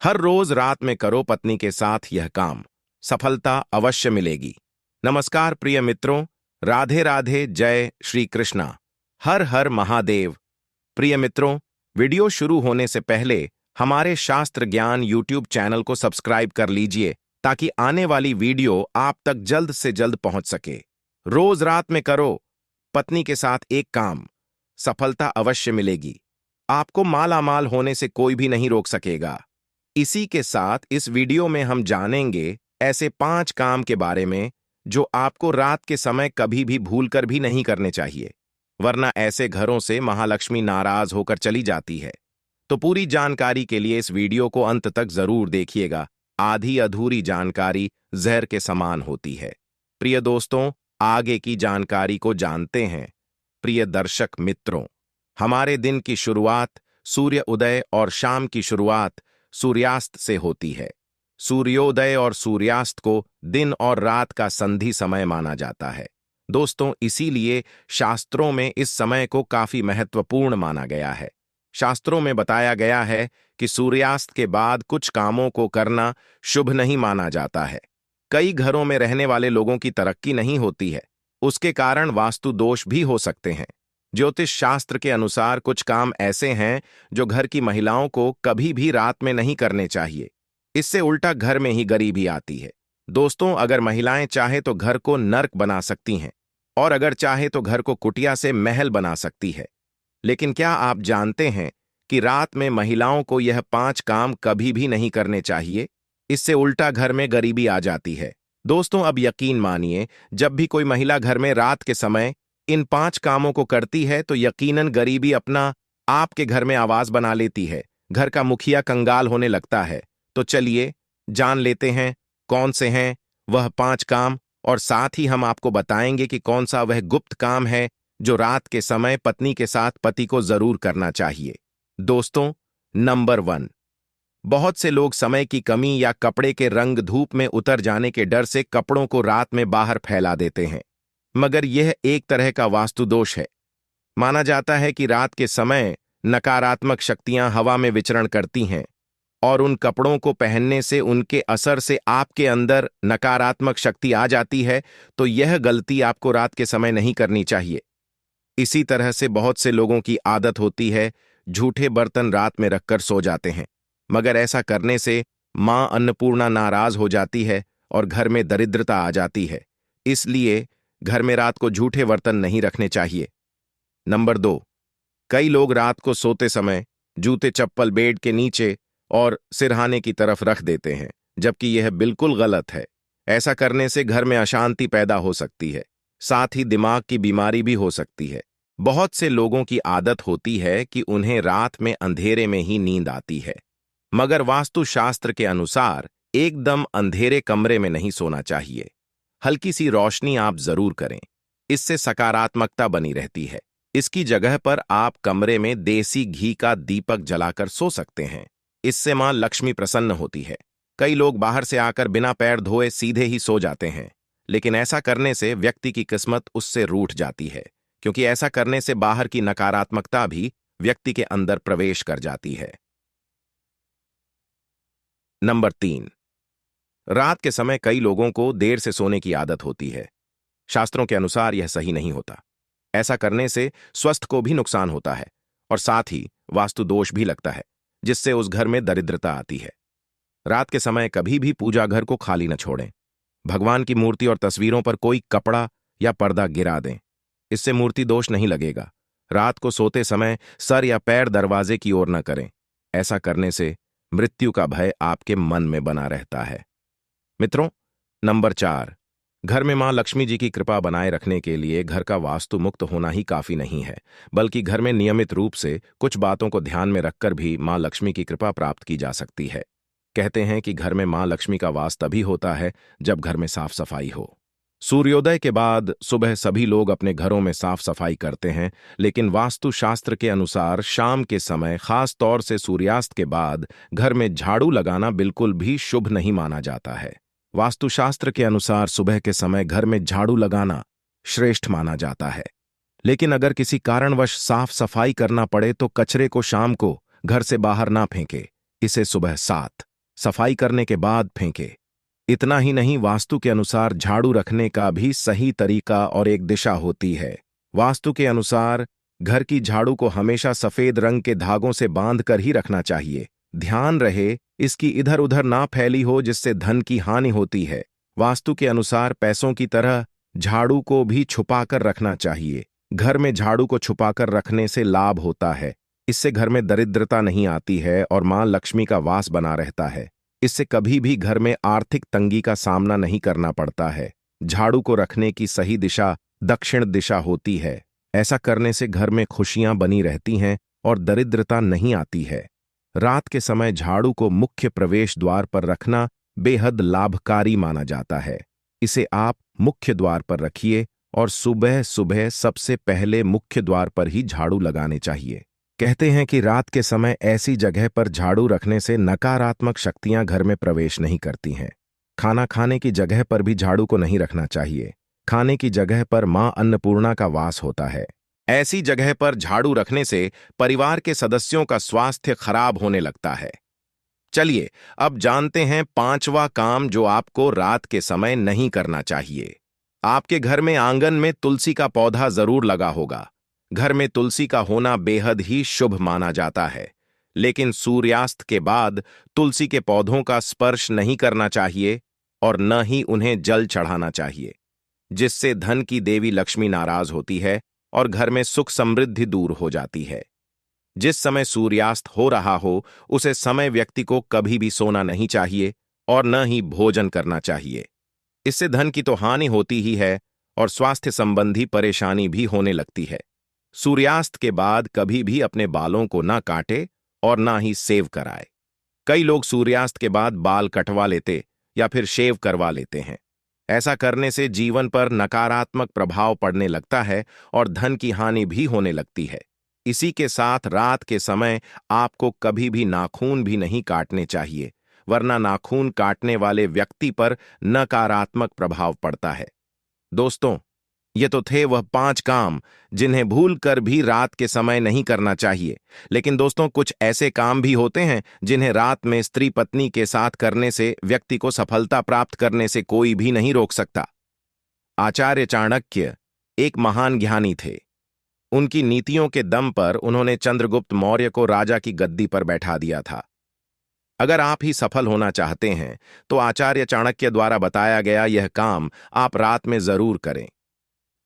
हर रोज रात में करो पत्नी के साथ यह काम, सफलता अवश्य मिलेगी। नमस्कार प्रिय मित्रों, राधे राधे, जय श्री कृष्णा, हर हर महादेव। प्रिय मित्रों, वीडियो शुरू होने से पहले हमारे शास्त्र ज्ञान यूट्यूब चैनल को सब्सक्राइब कर लीजिए ताकि आने वाली वीडियो आप तक जल्द से जल्द पहुंच सके। रोज रात में करो पत्नी के साथ एक काम, सफलता अवश्य मिलेगी। आपको मालामाल होने से कोई भी नहीं रोक सकेगा। इसी के साथ इस वीडियो में हम जानेंगे ऐसे 5 काम के बारे में जो आपको रात के समय कभी भी भूलकर भी नहीं करने चाहिए, वरना ऐसे घरों से महालक्ष्मी नाराज होकर चली जाती है। तो पूरी जानकारी के लिए इस वीडियो को अंत तक जरूर देखिएगा। आधी अधूरी जानकारी जहर के समान होती है। प्रिय दोस्तों, आगे की जानकारी को जानते हैं। प्रिय दर्शक मित्रों, हमारे दिन की शुरुआत सूर्य उदय और शाम की शुरुआत सूर्यास्त से होती है। सूर्योदय और सूर्यास्त को दिन और रात का संधि समय माना जाता है। दोस्तों, इसीलिए शास्त्रों में इस समय को काफी महत्वपूर्ण माना गया है। शास्त्रों में बताया गया है कि सूर्यास्त के बाद कुछ कामों को करना शुभ नहीं माना जाता है। कई घरों में रहने वाले लोगों की तरक्की नहीं होती है, उसके कारण वास्तु दोष भी हो सकते हैं। ज्योतिष शास्त्र के अनुसार कुछ काम ऐसे हैं जो घर की महिलाओं को कभी भी रात में नहीं करने चाहिए। इससे उल्टा घर में ही गरीबी आती है। दोस्तों, अगर महिलाएं चाहे तो घर को नर्क बना सकती हैं और अगर चाहे तो घर को कुटिया से महल बना सकती है। लेकिन क्या आप जानते हैं कि रात में महिलाओं को यह 5 काम कभी भी नहीं करने चाहिए? इससे उल्टा घर में गरीबी आ जाती है। दोस्तों, अब यकीन मानिए, जब भी कोई महिला घर में रात के समय इन 5 कामों को करती है तो यकीनन गरीबी अपना आपके घर में आवाज बना लेती है। घर का मुखिया कंगाल होने लगता है। तो चलिए जान लेते हैं कौन से हैं वह 5 काम, और साथ ही हम आपको बताएंगे कि कौन सा वह गुप्त काम है जो रात के समय पत्नी के साथ पति को जरूर करना चाहिए। दोस्तों, नंबर 1, बहुत से लोग समय की कमी या कपड़े के रंग धूप में उतर जाने के डर से कपड़ों को रात में बाहर फैला देते हैं, मगर यह एक तरह का वास्तु दोष है। माना जाता है कि रात के समय नकारात्मक शक्तियां हवा में विचरण करती हैं और उन कपड़ों को पहनने से उनके असर से आपके अंदर नकारात्मक शक्ति आ जाती है। तो यह गलती आपको रात के समय नहीं करनी चाहिए। इसी तरह से बहुत से लोगों की आदत होती है झूठे बर्तन रात में रखकर सो जाते हैं, मगर ऐसा करने से मां अन्नपूर्णा नाराज हो जाती है और घर में दरिद्रता आ जाती है। इसलिए घर में रात को झूठे बर्तन नहीं रखने चाहिए। नंबर 2, कई लोग रात को सोते समय जूते चप्पल बेड के नीचे और सिरहाने की तरफ रख देते हैं, जबकि यह बिल्कुल गलत है। ऐसा करने से घर में अशांति पैदा हो सकती है, साथ ही दिमाग की बीमारी भी हो सकती है। बहुत से लोगों की आदत होती है कि उन्हें रात में अंधेरे में ही नींद आती है, मगर वास्तु शास्त्र के अनुसार एकदम अंधेरे कमरे में नहीं सोना चाहिए। हल्की सी रोशनी आप जरूर करें, इससे सकारात्मकता बनी रहती है। इसकी जगह पर आप कमरे में देसी घी का दीपक जलाकर सो सकते हैं। इससे मां लक्ष्मी प्रसन्न होती है। कई लोग बाहर से आकर बिना पैर धोए सीधे ही सो जाते हैं, लेकिन ऐसा करने से व्यक्ति की किस्मत उससे रूठ जाती है, क्योंकि ऐसा करने से बाहर की नकारात्मकता भी व्यक्ति के अंदर प्रवेश कर जाती है। नंबर 3, रात के समय कई लोगों को देर से सोने की आदत होती है। शास्त्रों के अनुसार यह सही नहीं होता। ऐसा करने से स्वास्थ्य को भी नुकसान होता है और साथ ही वास्तु दोष भी लगता है, जिससे उस घर में दरिद्रता आती है। रात के समय कभी भी पूजा घर को खाली न छोड़ें। भगवान की मूर्ति और तस्वीरों पर कोई कपड़ा या पर्दा गिरा दें, इससे मूर्ति दोष नहीं लगेगा। रात को सोते समय सर या पैर दरवाजे की ओर न करें। ऐसा करने से मृत्यु का भय आपके मन में बना रहता है। मित्रों, नंबर 4, घर में मां लक्ष्मी जी की कृपा बनाए रखने के लिए घर का वास्तु मुक्त होना ही काफी नहीं है, बल्कि घर में नियमित रूप से कुछ बातों को ध्यान में रखकर भी मां लक्ष्मी की कृपा प्राप्त की जा सकती है। कहते हैं कि घर में मां लक्ष्मी का वास तभी होता है जब घर में साफ सफाई हो। सूर्योदय के बाद सुबह सभी लोग अपने घरों में साफ सफाई करते हैं, लेकिन वास्तु शास्त्र के अनुसार शाम के समय, खास तौर से सूर्यास्त के बाद, घर में झाड़ू लगाना बिल्कुल भी शुभ नहीं माना जाता है। वास्तुशास्त्र के अनुसार सुबह के समय घर में झाड़ू लगाना श्रेष्ठ माना जाता है, लेकिन अगर किसी कारणवश साफ सफाई करना पड़े तो कचरे को शाम को घर से बाहर ना फेंके, इसे सुबह 7 सफाई करने के बाद फेंके। इतना ही नहीं, वास्तु के अनुसार झाड़ू रखने का भी सही तरीका और एक दिशा होती है। वास्तु के अनुसार घर की झाड़ू को हमेशा सफेद रंग के धागों से बांध कर ही रखना चाहिए। ध्यान रहे इसकी इधर उधर ना फैली हो, जिससे धन की हानि होती है। वास्तु के अनुसार पैसों की तरह झाड़ू को भी छुपाकर रखना चाहिए। घर में झाड़ू को छुपाकर रखने से लाभ होता है। इससे घर में दरिद्रता नहीं आती है और मां लक्ष्मी का वास बना रहता है। इससे कभी भी घर में आर्थिक तंगी का सामना नहीं करना पड़ता है। झाड़ू को रखने की सही दिशा दक्षिण दिशा होती है। ऐसा करने से घर में खुशियां बनी रहती हैं और दरिद्रता नहीं आती है। रात के समय झाड़ू को मुख्य प्रवेश द्वार पर रखना बेहद लाभकारी माना जाता है। इसे आप मुख्य द्वार पर रखिए और सुबह सुबह सबसे पहले मुख्य द्वार पर ही झाड़ू लगाने चाहिए। कहते हैं कि रात के समय ऐसी जगह पर झाड़ू रखने से नकारात्मक शक्तियां घर में प्रवेश नहीं करती हैं। खाना खाने की जगह पर भी झाड़ू को नहीं रखना चाहिए। खाने की जगह पर मां अन्नपूर्णा का वास होता है। ऐसी जगह पर झाड़ू रखने से परिवार के सदस्यों का स्वास्थ्य खराब होने लगता है। चलिए अब जानते हैं पांचवा काम जो आपको रात के समय नहीं करना चाहिए। आपके घर में आंगन में तुलसी का पौधा जरूर लगा होगा। घर में तुलसी का होना बेहद ही शुभ माना जाता है, लेकिन सूर्यास्त के बाद तुलसी के पौधों का स्पर्श नहीं करना चाहिए और न ही उन्हें जल चढ़ाना चाहिए, जिससे धन की देवी लक्ष्मी नाराज होती है और घर में सुख समृद्धि दूर हो जाती है। जिस समय सूर्यास्त हो रहा हो उसे समय व्यक्ति को कभी भी सोना नहीं चाहिए और न ही भोजन करना चाहिए। इससे धन की तो हानि होती ही है और स्वास्थ्य संबंधी परेशानी भी होने लगती है। सूर्यास्त के बाद कभी भी अपने बालों को ना काटे और ना ही शेव कराए। कई लोग सूर्यास्त के बाद बाल कटवा लेते या फिर शेव करवा लेते हैं। ऐसा करने से जीवन पर नकारात्मक प्रभाव पड़ने लगता है और धन की हानि भी होने लगती है। इसी के साथ रात के समय आपको कभी भी नाखून भी नहीं काटने चाहिए, वरना नाखून काटने वाले व्यक्ति पर नकारात्मक प्रभाव पड़ता है। दोस्तों, ये तो थे वह 5 काम जिन्हें भूल कर भी रात के समय नहीं करना चाहिए। लेकिन दोस्तों, कुछ ऐसे काम भी होते हैं जिन्हें रात में स्त्री पत्नी के साथ करने से व्यक्ति को सफलता प्राप्त करने से कोई भी नहीं रोक सकता। आचार्य चाणक्य एक महान ज्ञानी थे। उनकी नीतियों के दम पर उन्होंने चंद्रगुप्त मौर्य को राजा की गद्दी पर बैठा दिया था। अगर आप ही सफल होना चाहते हैं तो आचार्य चाणक्य द्वारा बताया गया यह काम आप रात में जरूर करें।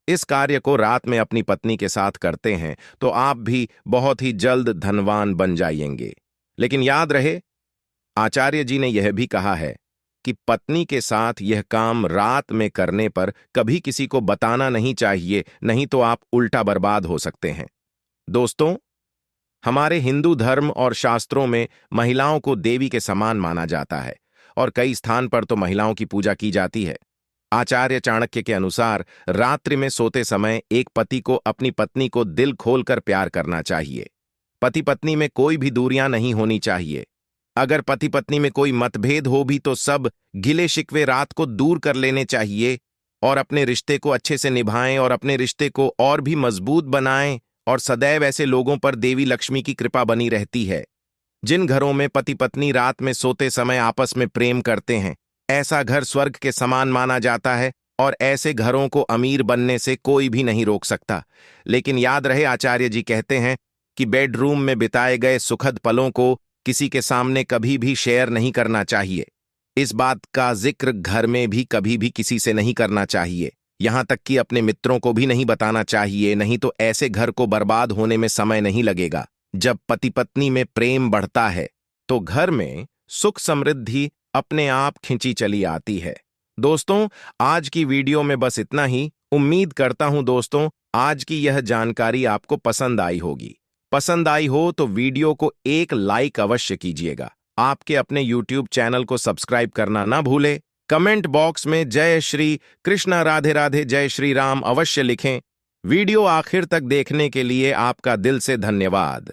इस कार्य को रात में अपनी पत्नी के साथ करते हैं तो आप भी बहुत ही जल्द धनवान बन जाएंगे। लेकिन याद रहे, आचार्य जी ने यह भी कहा है कि पत्नी के साथ यह काम रात में करने पर कभी किसी को बताना नहीं चाहिए, नहीं तो आप उल्टा बर्बाद हो सकते हैं। दोस्तों, हमारे हिंदू धर्म और शास्त्रों में महिलाओं को देवी के समान माना जाता है और कई स्थान पर तो महिलाओं की पूजा की जाती है। आचार्य चाणक्य के अनुसार रात्रि में सोते समय एक पति को अपनी पत्नी को दिल खोलकर प्यार करना चाहिए। पति पत्नी में कोई भी दूरियां नहीं होनी चाहिए। अगर पति पत्नी में कोई मतभेद हो भी तो सब गिले शिकवे रात को दूर कर लेने चाहिए और अपने रिश्ते को अच्छे से निभाएं और अपने रिश्ते को और भी मजबूत बनाएं। और सदैव ऐसे लोगों पर देवी लक्ष्मी की कृपा बनी रहती है। जिन घरों में पति पत्नी रात में सोते समय आपस में प्रेम करते हैं, ऐसा घर स्वर्ग के समान माना जाता है और ऐसे घरों को अमीर बनने से कोई भी नहीं रोक सकता। लेकिन याद रहे, आचार्य जी कहते हैं कि बेडरूम में बिताए गए सुखद पलों को किसी के सामने कभी भी शेयर नहीं करना चाहिए। इस बात का जिक्र घर में भी कभी भी किसी से नहीं करना चाहिए, यहां तक कि अपने मित्रों को भी नहीं बताना चाहिए, नहीं तो ऐसे घर को बर्बाद होने में समय नहीं लगेगा। जब पति पत्नी में प्रेम बढ़ता है तो घर में सुख समृद्धि अपने आप खिंची चली आती है। दोस्तों, आज की वीडियो में बस इतना ही। उम्मीद करता हूं दोस्तों आज की यह जानकारी आपको पसंद आई होगी। पसंद आई हो तो वीडियो को एक लाइक अवश्य कीजिएगा। आपके अपने YouTube चैनल को सब्सक्राइब करना ना भूले। कमेंट बॉक्स में जय श्री कृष्णा, राधे राधे, जय श्री राम अवश्य लिखें। वीडियो आखिर तक देखने के लिए आपका दिल से धन्यवाद।